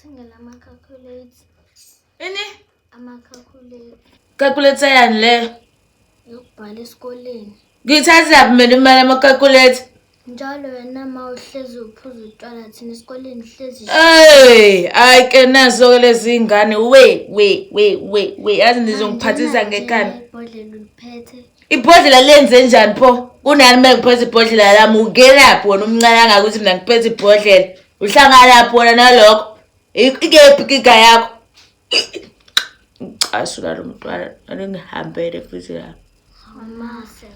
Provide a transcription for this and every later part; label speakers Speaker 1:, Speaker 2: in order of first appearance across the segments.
Speaker 1: Ngithengela ama-calculator.
Speaker 2: Ini?
Speaker 1: Ama-calculator.
Speaker 2: Calculator yani le?
Speaker 1: Yokubhala esikoleni.
Speaker 2: Ngiyithathaphi mina imali ama-calculator?
Speaker 1: Njalo wena ma uhlezi uphuza utshwala thina esikoleni hlezi.
Speaker 2: Hayi ke nazo-ke lezi ngane we yazi nizongiphathisa ngekani.
Speaker 1: Ibhodlela uliphethe.
Speaker 2: Ibhodlela lenze njani pho? Kunani uma ngiphethe ibhodlela lami ungenaphi wena umncane angakuthi mina ngiphethe ibhodlela? Uhlangana wona nalokho. Ikephi inkinga yakho? Ngicasula lo mntwana ngihambele futhi la.
Speaker 1: Amase.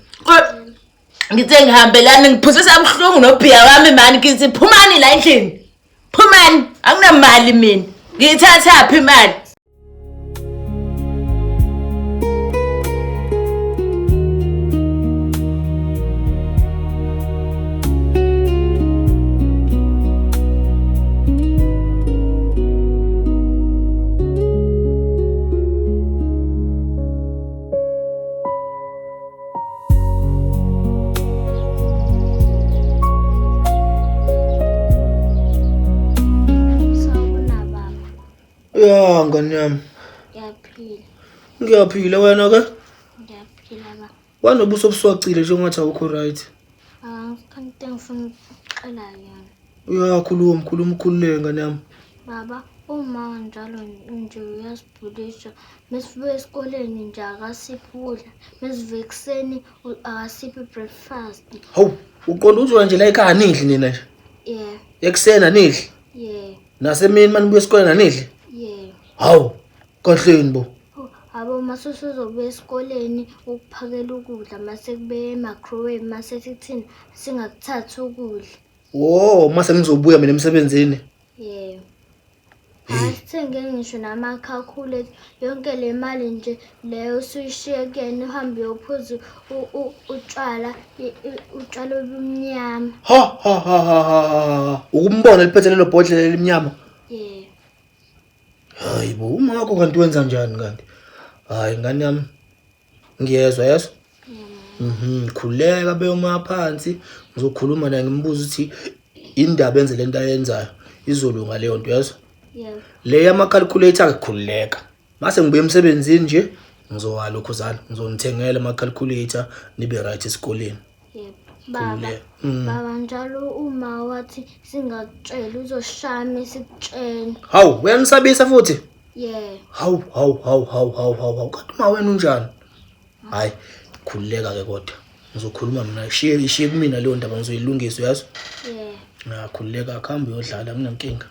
Speaker 2: Ngithe ngihambelani ngiphuzisa ubuhlungu nobhiya wami mani ngithi phumani la endlini. Phumani, anginamali mina. Ngiyithathaphi imali?
Speaker 3: Ya ngani yami.
Speaker 1: Ngiyaphila.
Speaker 3: Ngiyaphila wena ke?
Speaker 1: Ngiyaphila ba.
Speaker 3: Wanobuso obuswacile nje ungathi awukho right.
Speaker 1: Kanti ngifuna ukuxela yona.
Speaker 3: Uyakhuluma ukhulule ngani yami.
Speaker 1: Baba, uma njalo nje uyasibhulisha. Mesibuya esikoleni nje akasiphi ukudla. Mesivuka ekseni akasiphi breakfast.
Speaker 3: Hawu, uqonda uzwa nje la ekhaya nidli nina nje.
Speaker 1: Yeah.
Speaker 3: Eksena nidli.
Speaker 1: Yeah.
Speaker 3: Nasemini manibuya esikoleni nidli.
Speaker 1: Yeah.
Speaker 3: Hawu, kahleni bo.
Speaker 1: Abo masuzobuya esikoleni ukuphakela ukudla mase kube e-microwave mase sithini singakuthathi ukudla.
Speaker 3: Oh, mase ngizobuya mina emsebenzini.
Speaker 1: Yeah. Asithenge ngisho nama-calculator yonke le mali nje leyo usuyishiye kuyena uhambe uyophuza utshwala obumnyama.
Speaker 3: Ha. Ukumbona liphethe lelo bhodlela elimnyama.
Speaker 1: Yeah.
Speaker 3: Hayi bo, uma wakho kanti wenza njani kanti? Hayi ngani yami. Ngiyezwa yeso. Khuleka beyoma phansi ngizokhuluma naye ngimbuza ukuthi indaba enze lento ayenzayo izolunga leyo nto yeso.
Speaker 1: Yeah.
Speaker 3: Le yama-calculator akukhululeka. Mase ngibuye emsebenzini nje ngizowalokho zana ngizonithengela ama-calculator nibe right esikoleni.
Speaker 1: Yeah. Baba njalo uma wathi singakutshela uzoshaya sikutshela.
Speaker 3: Hawu, uyanisabisa futhi?
Speaker 1: Yeah.
Speaker 3: Hawu. Kanti uma wena unjani? Hayi, khululeka ke kodwa. Ngizokhuluma mina ishiye kumina leyo ndaba ngizoyilungisa yazo.
Speaker 1: Yeah.
Speaker 3: Khululeka akhambe uyodlala kunankinga.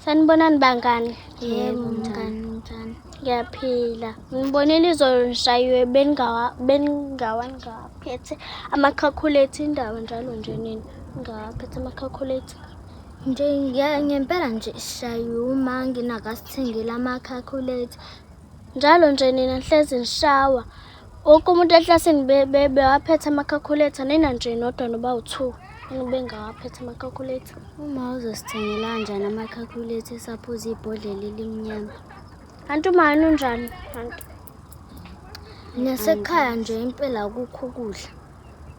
Speaker 4: Sanibonani bangani.
Speaker 1: Yebo mngani njani?
Speaker 4: Ngiyaphila. Ngibonile izolo nishayiwe beningawaphethe ama-calculator indawo njalo nje nini. Ngawaphethe ama-calculator.
Speaker 1: Nje ngempela nje shayiwe uma nginakasithengela ama-calculator.
Speaker 4: Njalo nje nina nihlezi nishawa. Wonke umuntu eklasini bewaphethe ama-calculator nina nje nodwa noba u2. Bengawaphethe ama-calculator.
Speaker 1: Uma uzosithengela kanjani ama-calculator esaphuza ibhodlela elimnyama?
Speaker 4: Antu mani unjani? Antu.
Speaker 1: Nasekhaya nje impela akukho ukudla.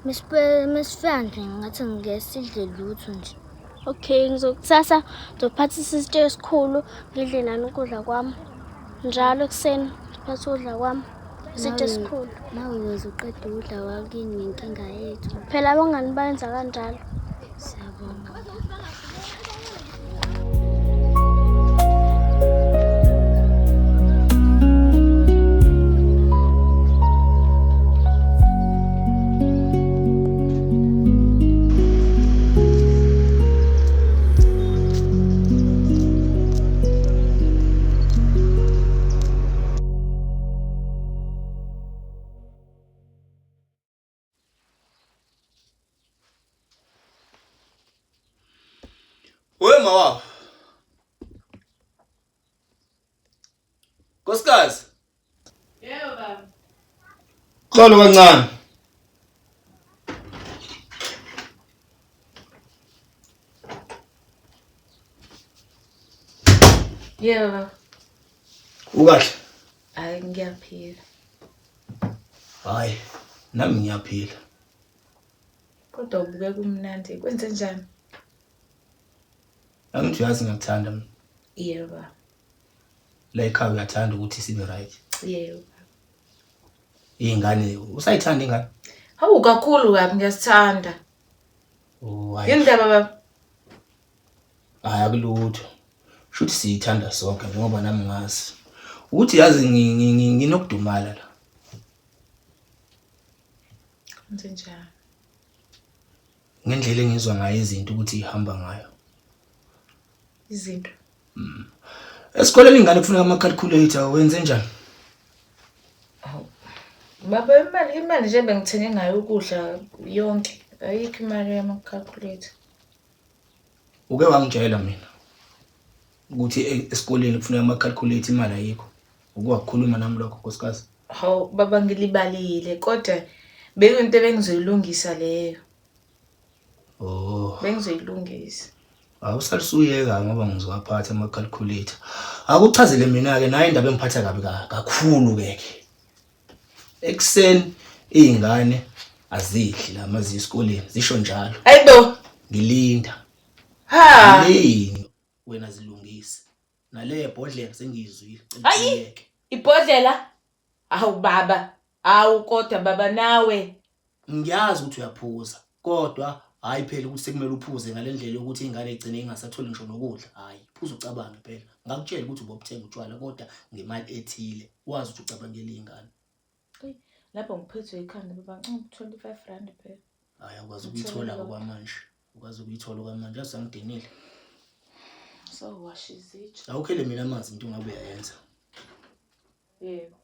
Speaker 1: Mesifika nje ngathi ngesidle lutho nje.
Speaker 4: Okay, ngizokuthasa ngizophathisa isitshe esikhulu ngidle nani ukudla kwami. Njalo kuseni ngiphathe ukudla kwami. Isitshe esikhulu.
Speaker 1: Nawe uyoze uqede ukudla wakini ngenkinga yethu.
Speaker 4: Phela abangani bayenza kanjalo.
Speaker 1: Siyabonga.
Speaker 3: Mawa. Nkosikazi.
Speaker 2: Yebo
Speaker 3: Xolo kancane.
Speaker 2: Yebo.
Speaker 3: Ukahle?
Speaker 2: Hayi ngiyaphila.
Speaker 3: Hayi, nami ngiyaphila.
Speaker 2: Kodwa ubuke kumnandi. Kwenze njani?
Speaker 3: Angithi uyazi ngiyakuthanda mina.
Speaker 2: Yebo.
Speaker 3: La ekhaya uyathanda ukuthi sibe right.
Speaker 2: Yebo.
Speaker 3: Ingane usayithanda ingane?
Speaker 2: Hawu kakhulu kabi ngiyasithanda.
Speaker 3: Oh
Speaker 2: Yini ndaba baba?
Speaker 3: Hayi akulutho. Shuthi siyithanda sonke ngoba nami ngazi. Uthi yazi nginokudumala la.
Speaker 2: Kwenze njani?
Speaker 3: Ngendlela engizwa ngayo izinto ukuthi ihamba ngayo.
Speaker 2: Izinto.
Speaker 3: Esikoleni ingane kufuneka ama calculator wenze njani?
Speaker 2: Baba imali nje bengithenge ngayo ukudla yonke. Ayikho imali yama calculator.
Speaker 3: Uke wangitshela mina ukuthi esikoleni kufuneka ama calculator imali ayikho. Ukukhuluma nami lokho nkosikazi.
Speaker 2: Hawu baba ngilibalile kodwa bekuyinto bengizoyilungisa leyo.
Speaker 3: Oh.
Speaker 2: Bengizoyilungisa.
Speaker 3: Awusalusuyeka ngoba ngizowaphatha ama calculator. Akuchazele mina ke nayo indaba engiphatha kabi kakhulu keke. Ekseni izingane azidli lama zisikoleni zisho njalo.
Speaker 2: Hayibo.
Speaker 3: Ngilinda.
Speaker 2: Ha.
Speaker 3: Yini wena zilungise. Nale ebhodlela sengizwile.
Speaker 2: Hayi. Ibhodlela? Awu baba. Awu kodwa baba nawe.
Speaker 3: Ngiyazi ukuthi uyaphuza kodwa hayi phela ukuthi sekumele uphuze ngalendlela yokuthi ingane igcine ingasatholi ngisho nokudla. Hayi, phuza ucabange phela. Ngakutshela ukuthi ubopthenga utshwala kodwa ngemali ethile. Wazi ukuthi ucabangela izingane.
Speaker 2: Lapho ngiphethwe ikhanda baba ngicela 25 rand phela.
Speaker 3: Hayi akwazi ukuyithola okwamanje. Ukwazi ukuyithola okwamanje asangidinile.
Speaker 2: So wash izitsha.
Speaker 3: Awukhele mina amanzi into ngabe uyayenza.
Speaker 2: Yebo.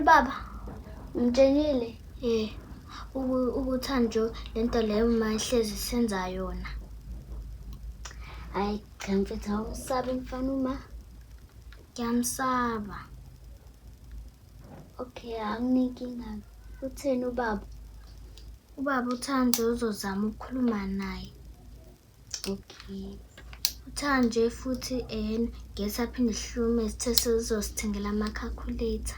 Speaker 1: Baba, ngitshelile ukuthi nje lento leyo mahlezi senza yona. Hayi cha mfethu awusabe mfana uma. Ngiyamsaba. Okay, angininkinga. Utheni ubaba? Ubaba uthande uzozama ukukhuluma naye. Okay. Uthanje futhi ngesaphinde sihlume sithe sizosithengela ama calculator.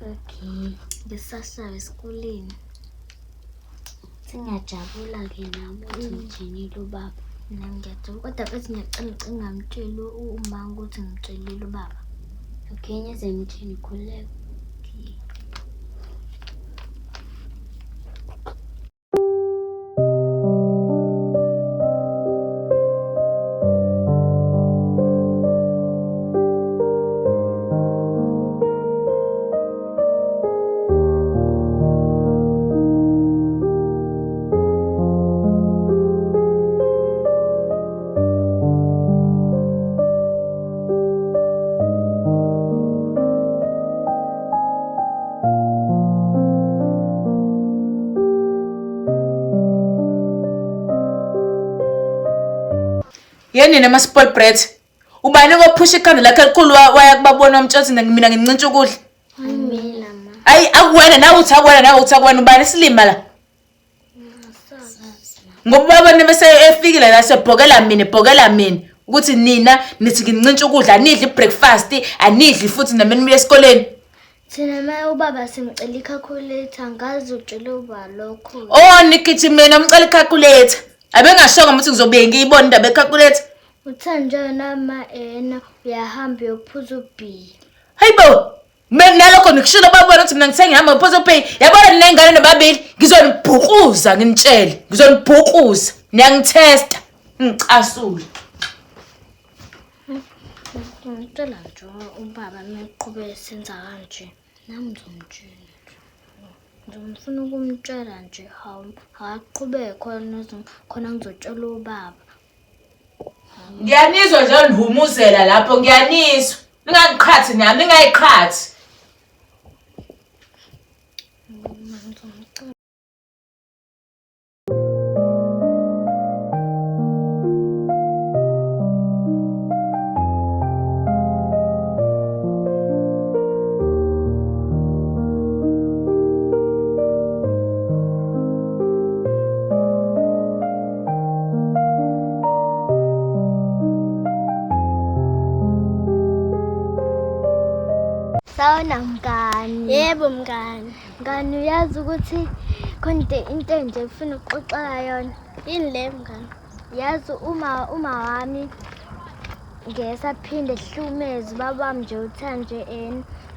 Speaker 1: Okay, ngisahlala esikoleni. Singajabula ke nami ukuthi ngitshelile ubaba. Nami ngiyajabula kodwa bese ngiyacela ngamtshela uma ukuthi ngitshelile ubaba. Okay, ngize ngithini khuleka. Okay.
Speaker 2: Yeni nama spoil bread. Ubani ngophusha ikhanda lakhe elikhulu waya kubabona umtshothi mina ngincintsha ukudla.
Speaker 1: Mina ma.
Speaker 2: Ayi akuwena nawe uthi akwena nawe uthi akwena ubani silima la. Ngoba babone bese efikile la sebhokela mina ukuthi nina nithi ngincintsha ukudla anidli breakfast anidli futhi nameni esikoleni.
Speaker 1: Thina ma ubaba simcela i-calculator ngazi utshela uba lokho.
Speaker 2: Oh nikithi mina umcela i-calculator. Abengashonga ukuthi ngizobe ngiyibona indaba ye-calculator.
Speaker 1: Uthanje nama uyahamba uyophuza ubhi.
Speaker 2: Hayibo. Mina nalokho nikushilo babona ukuthi mina ngithe ngihamba ngiphuza ubhi. Yabona nina ingane nababili ngizonibhukuza nginitshele. Ngizonibhukuza. Niyangithesta. Ngicasule.
Speaker 1: ngizomtshela nje ubaba meqhubeka senza kanje. Nami ngizomtshela nje. Ngizomfuna ukumtshela nje hawu akaqhubeke khona ngizotshela ubaba.
Speaker 2: Ngiyanizwa nje nihumuzela lapho ngiyanizwa. Ningangiqhathi nami ningayiqhathi.
Speaker 1: Sawona mngani.
Speaker 4: Yebo mngani.
Speaker 1: Mngani uyazi ukuthi khona into enje ufuna ukuxoxela yona.
Speaker 4: Yini le mngani?
Speaker 1: Yazi uma wami ngesaphinde sihlumeze babami nje uthanje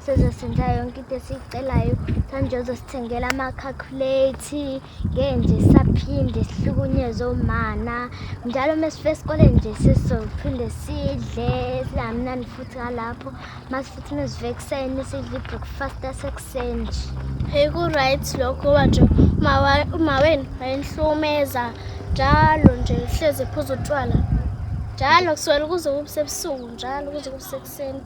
Speaker 1: sezosenza yonke into esicelayo sanje uzosithengela ama-calculate ngenje saphinde sihlukunyezwe omana njalo mesife esikoleni nje sizophinde sidle singamnandi futhi ngalapho masifuthi mesive ekuseni sidle i-breakfast yasekuseni nje.
Speaker 4: Hey ku-right lokho ngoba nje uma wena wayenihlumeza njalo nje hlezi ephuza utshwala njalo kusukela kuze kube sebusuku njalo kuze kube sekuseni.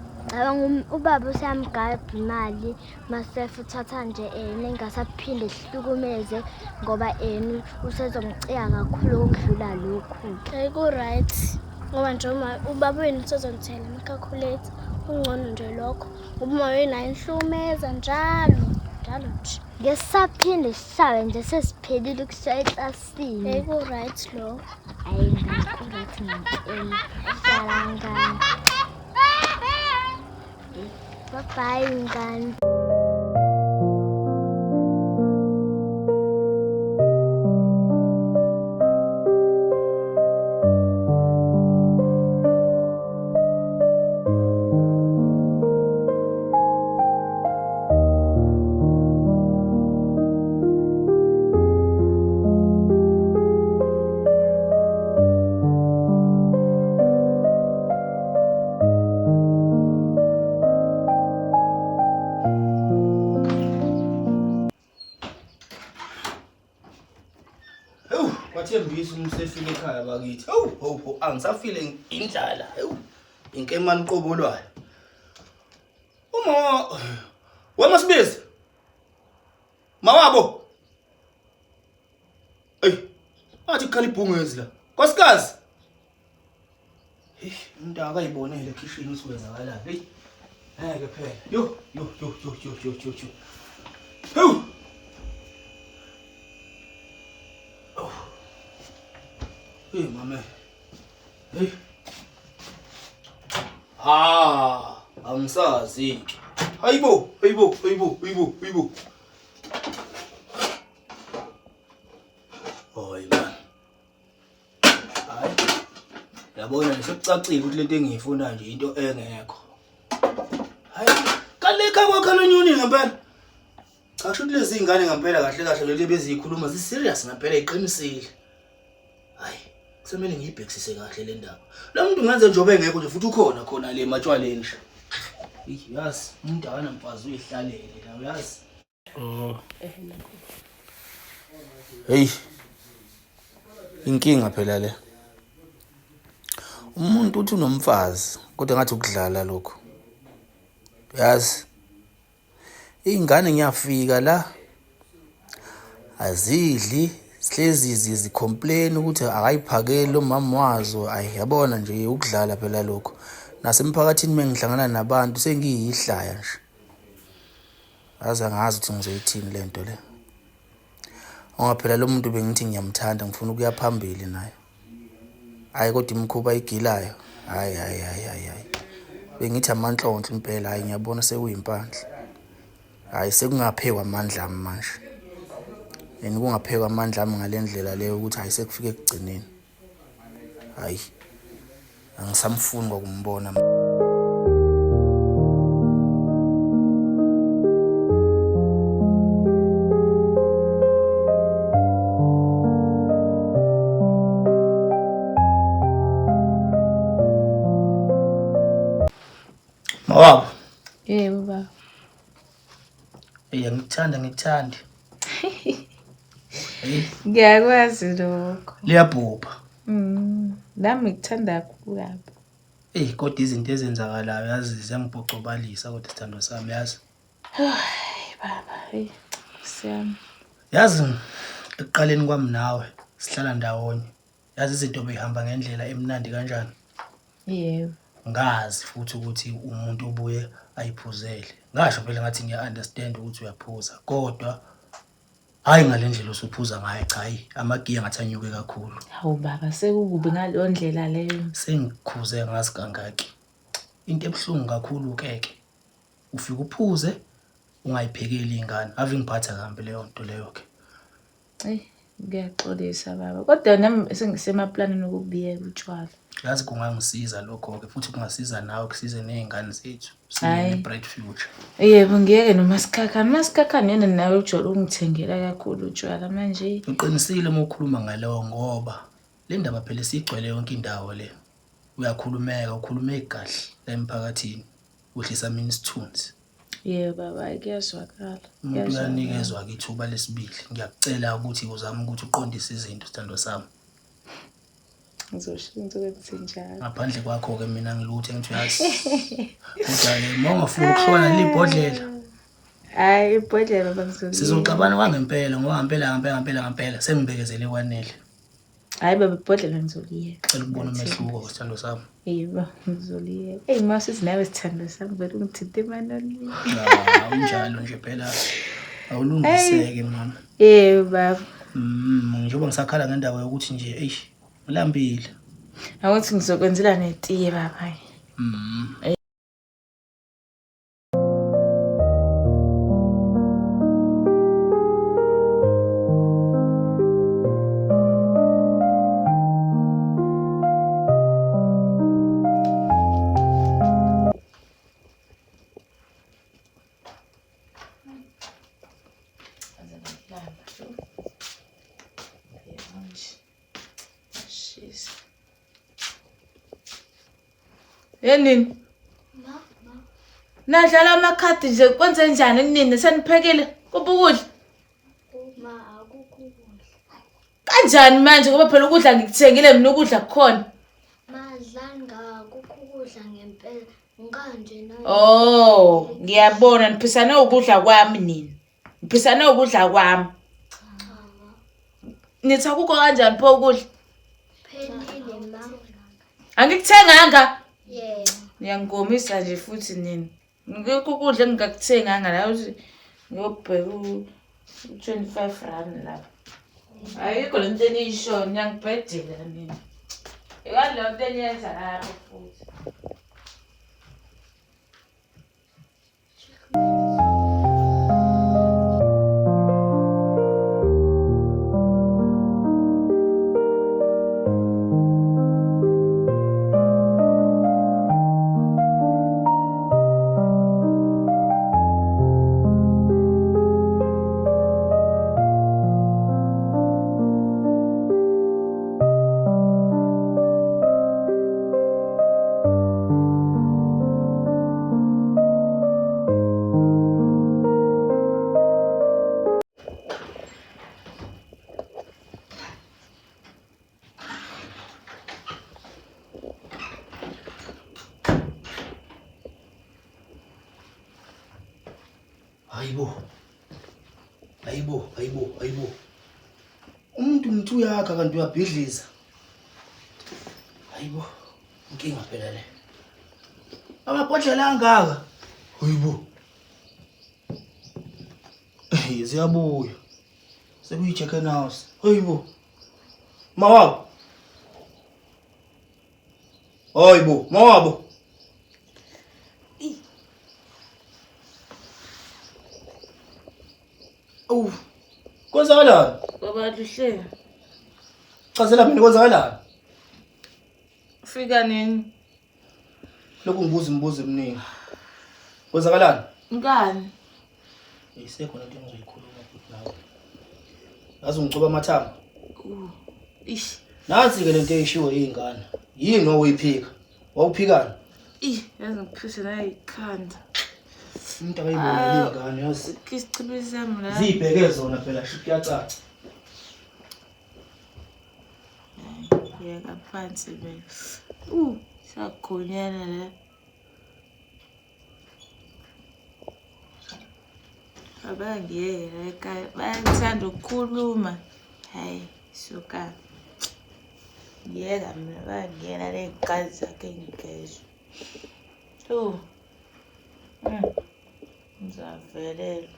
Speaker 1: Ubaba useyamgayibha imali mase futhi uthatha nje nengasaphinde sihlukumeze ngoba usezomcika kakhulu ukudlula lokhu.
Speaker 4: Hey ku-right ngoba nje ubaba wenu usezonithela ama-calculate ungcono nje lokho ngoba uma wena ayenihlumeza njalo nje.
Speaker 1: Ngesisaphinde sihlawe nje sesiphelile ukushaya eklasini.
Speaker 4: Hey ku-right lo.
Speaker 1: Hayi ngikurathi ngempela. Hlala ngani. Bye ngani.
Speaker 3: Wathembisa umsefika ekhaya bakithi. Hawu angisafile indlala. Hawu inkemani qobolwayo. Wamasibizi. Mawabo. Athi kukhala ibhungezi la. Nkosikazi. Umuntu akayibonele ekhishini usikwenzakala. Ngeke phela. Yo. Hawu. Mama. Hey. Angisazi. Hayibo. Hoyi man. Hayi. Yabona nje sekucacile ukuthi lento engiyifuna nje into engekho. Hayi, kaleka kwakho lonyuni ngempela. Cha kusho ukuthi lezi ingane ngempela kahle leli bezikhuluma zi-serious ngempela iqinisile. Hayi. Kusemele ngiyibhekisise kahle le ndaba. Lo muntu ngenze njobe engekho nje futhi khona le matshwaleni nje. Yazi umuntu akanamfazi uyihlalele la uyazi. Hey. Inkinga phela le. Umuntu uthi unomfazi kodwa ngathi ukudlala lokho. Yazi. Ingane ngiyafika la. Azidli sihlezi zicomplain ukuthi akayiphakeli lo mama wazo. Yabona nje ukudlala phela lokho. Nasemphakathini mengihlangana nabantu sengiyihlaya nje. Angazi ukuthi ngizoyithini lento le. Ngoba phela lo muntu bengithi ngiyamthanda ngifuna ukuya phambili naye. Hayi kodwa imkhuba igilayo. Hayi. Bengithi amanhlonhle impela hayi ngiyabona sekuyimpandla. Hayi sekungaphekwa amandla ami manje. Kungaphekwa amandla ami ngalendlela leyo ukuthi hayi sekufike ekugcineni. Hayi. Angisamfuni ngokumbona. Mawabo.
Speaker 2: Yebo baba.
Speaker 3: Ngikuthanda. Hey,
Speaker 2: Ngiyakwazi lokho.
Speaker 3: liyabhubha.
Speaker 2: Nami ngikuthanda kakhulu baba.
Speaker 3: Kodwa izinto ezenzakalayo yazi ziyangibhocobalisa kodwa sithando sami yazi.
Speaker 2: Hayi baba, hey. Siyami.
Speaker 3: Yazi ekuqaleni kwami nawe sihlala ndawonye. Yazi izinto behamba ngendlela emnandi kanjani.
Speaker 2: Yebo.
Speaker 3: Ngazi futhi ukuthi umuntu obuye ayiphuzele. Ngasho phela ngathi ngiya-understand ukuthi uyaphuza. Kodwa hayi ngalendlela osuphuza ngayo cha amagiya ngathi anyuke kakhulu.
Speaker 2: Hawu baba sekukubi ngaleyo ndlela leyo.
Speaker 3: Sengikhuze ngazi kangaki. Into ebuhlungu kakhulu keke. Ufika uphuze ungayiphekeli ingane. Ave ngiphatha kambe leyo nto leyo ke.
Speaker 2: Ngiyaxolisa baba. Kodwa nami sengisemaplanini okubiyeka utshwala.
Speaker 3: Yazi kungangisiza lokho ke futhi kungasiza nawe kusize nezingane zethu. Sine bright future.
Speaker 2: Yebo ngiyeke noMasikhakhane. uMasikhakhane yena nawe ujolo ungithengela kakhulu utshwala manje.
Speaker 3: Uqinisile uma ukhuluma ngaleyo ngoba le ndaba phela sigcwele yonke indawo le. Uyakhulumeka, ukhulumeka kahle la emphakathini. Uhlisa mina isithunzi.
Speaker 2: Yebo baba kuyazwakala.
Speaker 3: Umuntu uyanikezwa ke ithuba lesibili. Ngiyakucela ukuthi uzame ukuthi uqondise izinto sithando sami.
Speaker 2: Ngizoshintsha ukuthi njalo.
Speaker 3: Ngaphandle kwakho ke mina ngiluthe ngithi uyazi. Kodwa ke uma ungafuna ukuhlola leli bhodlela.
Speaker 2: Hayi ibhodlela baba ngizoliyeka.
Speaker 3: Sizoxabana kwangempela ngoba ngempela sengibekezele kwanele.
Speaker 2: Hayi baba ibhodlela ngizoliyeka.
Speaker 3: Cela ukubona umehluko sithando sami.
Speaker 2: Yebo ngizoliyeka. Masithi nawe sithando sami vele ungithinta emanani.
Speaker 3: Unjalo nje phela awulungiseke mama.
Speaker 2: Yebo baba.
Speaker 3: Njengoba ngisakhala ngendaba yokuthi nje ngilambile.
Speaker 2: Awuthi ngizokwenzela netiye baba. Yenini? Nadlala amakhadi nje kwenze njani kunini seniphekile kuphi ukudla?
Speaker 1: Akukho ukudla.
Speaker 2: Kanjani manje ngoba phela ukudla ngikuthengile mina ukudla kukhona.
Speaker 1: Madlanga akukho ukudla ngempela. Ngikanje nawe.
Speaker 2: Oh, ngiyabona niphisane ukudla kwami nini. Niphisane ukudla kwami. Nithi akukho kanjani pho ukudla?
Speaker 1: Phelile ma.
Speaker 2: Angikuthenganga.
Speaker 1: Yeah.
Speaker 2: Ngiyangomisa nje futhi nini. Ngikho ukudla engingakuthenganga la uthi ngiyobheka u25 lapha. Ayikho lento eniyisho ngiyangibhedela nini. Ikade lento eniyenza lapho futhi.
Speaker 3: Hayibo. Umuntu ngithi uyakha kanti uyabhidliza. Hayibo. Inkinga phela le. Amabhodlela angaka. Hayibo. Ziyabuya. Sekuyi-chicken house. Hayibo. Mawabo. Hayibo, mawabo. Kwenzakalani?
Speaker 2: Baba lihle.
Speaker 3: Chazela mina kwenzakalani?
Speaker 2: Fika nini?
Speaker 3: Lokhu ngibuza eminingi. Kwenzakalani?
Speaker 2: Ngani?
Speaker 3: Isekho lento engizoyikhuluma futhi nawe. Yazi ungicoba amathanga.
Speaker 2: Ish.
Speaker 3: Nathi ke lento eyishiwo izingane. Yini owayiphika? Wawuphikani?
Speaker 2: yazi ngiphise nayo ikhanda.
Speaker 3: Umuntu akayibonela ingane yazi.
Speaker 2: Isichibi sami la.
Speaker 3: Zibheke zona phela shit kuyacaca.
Speaker 2: Yeka phansi be. Sakhonyana la. Abangiyeke la ekhaya bayathanda ukukhuluma. Hayi suka. Yeka mina bangiyena leziqhazi zakhe ngigezwe. Ngizavelela.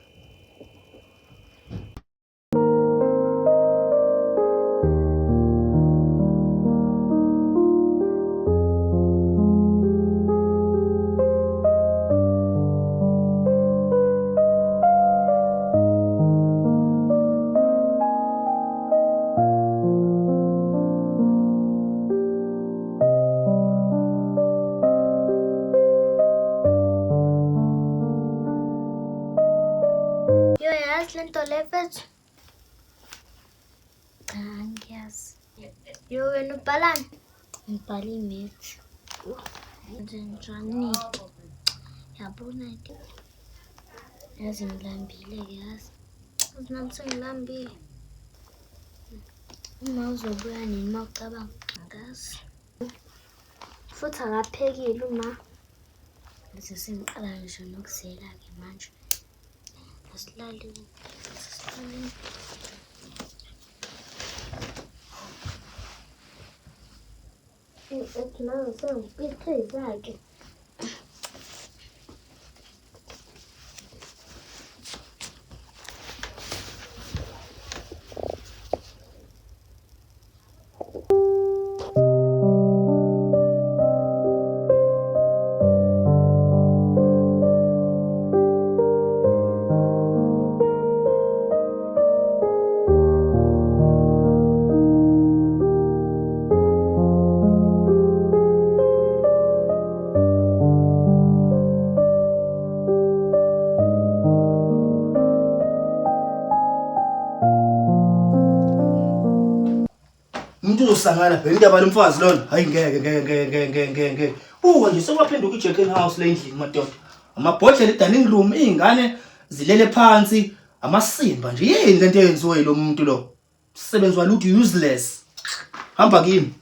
Speaker 4: Lento lefethu. Cha ngiyazi. Yo wena ubhalani?
Speaker 1: Ngibhala imaths.
Speaker 4: Njani?
Speaker 1: Yabona ke. Yazi ngilambile ke yazi.
Speaker 4: Nami sengilambile.
Speaker 1: Uma uzobuya nini mawucabanga ngazi.
Speaker 4: Futhi akaphekile uma.
Speaker 1: Bese sengiqala ngisho nokuzela ke manje. Asilale.
Speaker 4: Ethi nawe sengipithe izakhe.
Speaker 3: Umuntu uzosangana phela indaba lomfazi lona. Hayi ngeke. Buka nje sokwaphenduka iJacken House le endlini madoda. Amabhodlela eDining Room, izingane zilele phansi, amasimba nje. Yini lento eyenziwe lo muntu lo? Sisebenzi walutho useless. Hamba kimi.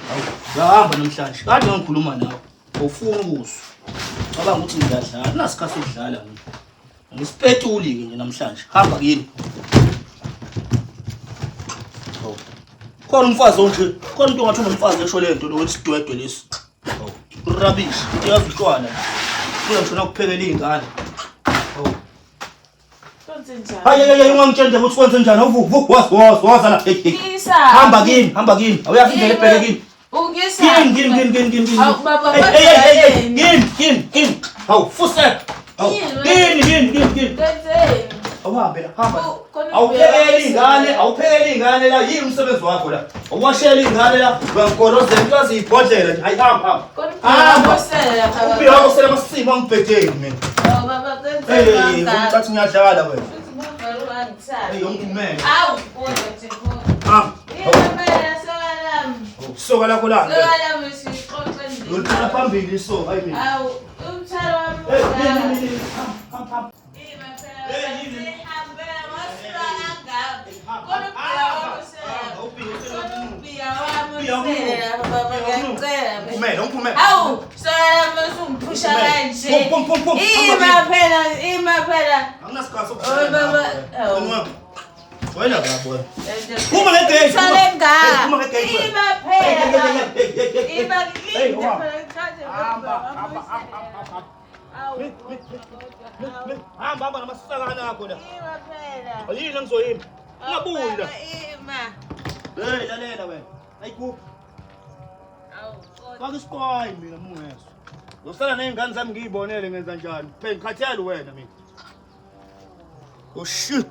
Speaker 3: Hawu, ngihamba namhlanje. Kade ngikhuluma nawe. Awufuni ukuzwa. Cabanga ukuthi ngiyadlala. Nasikhathi sokudlala mina. Ngisipetuli ke nje namhlanje. Hamba kimi. Khona umfazi onje, khona umuntu ongathi unomfazi esho lento lo wesidwedwe lesi. Rubbish, uyazi uhlwana. Kuya ngishona ukuphekela izingane. Hayi ungangitshela ukuthi kwenze njani awuvuku waza la. Hamba kimi. Awuyazi indlela ebheke kimi.
Speaker 2: Ungisa.
Speaker 3: Gini.
Speaker 2: Awu baba
Speaker 3: Gini. Hawu fuse. Gini. Awuhambe la, hamba. Awuphekeli ingane la, yini umsebenzi wakho la? Awashela ingane la, uyangigorozela uyazi ibhodlela nje. Hayi hamba. Ubiyako sela masimo angibhedeli mina.
Speaker 2: Baba kwenze
Speaker 3: Ngithatha ngiyadlala wena.
Speaker 2: ungangithatha.
Speaker 3: Yongimele.
Speaker 2: Awu kodwa
Speaker 3: Hamba.
Speaker 2: Yena sokalami.
Speaker 3: Soka lakho la.
Speaker 2: Sokalami sixoxe nje.
Speaker 3: Ngicela phambili so, hayi mina.
Speaker 2: Awu umthalo wami.
Speaker 3: Hamba. Ngiphume.
Speaker 2: Awu, soyama usungipusha kanje. Ima phela.
Speaker 3: Anginasikhathi
Speaker 2: Oh baba.
Speaker 3: Wena ngabona. Phuma ngegate.
Speaker 2: Salenga.
Speaker 3: Phuma ngegate.
Speaker 2: Ima phela. Ima
Speaker 3: Hey,
Speaker 2: linda
Speaker 3: hamba.
Speaker 2: phela chaze.
Speaker 3: Hamba namasakana akho la.
Speaker 2: Ima phela.
Speaker 3: Yini ngizoyima? Ungabuyi la.
Speaker 2: Ima.
Speaker 3: Hey, lalela wena. Ayikuphi. Faka isiqwayi mina mungezwe. Ngosala nezingane zami ngiyibonele ngenza njani. Phela ngikhathele wena mina. Oh shit.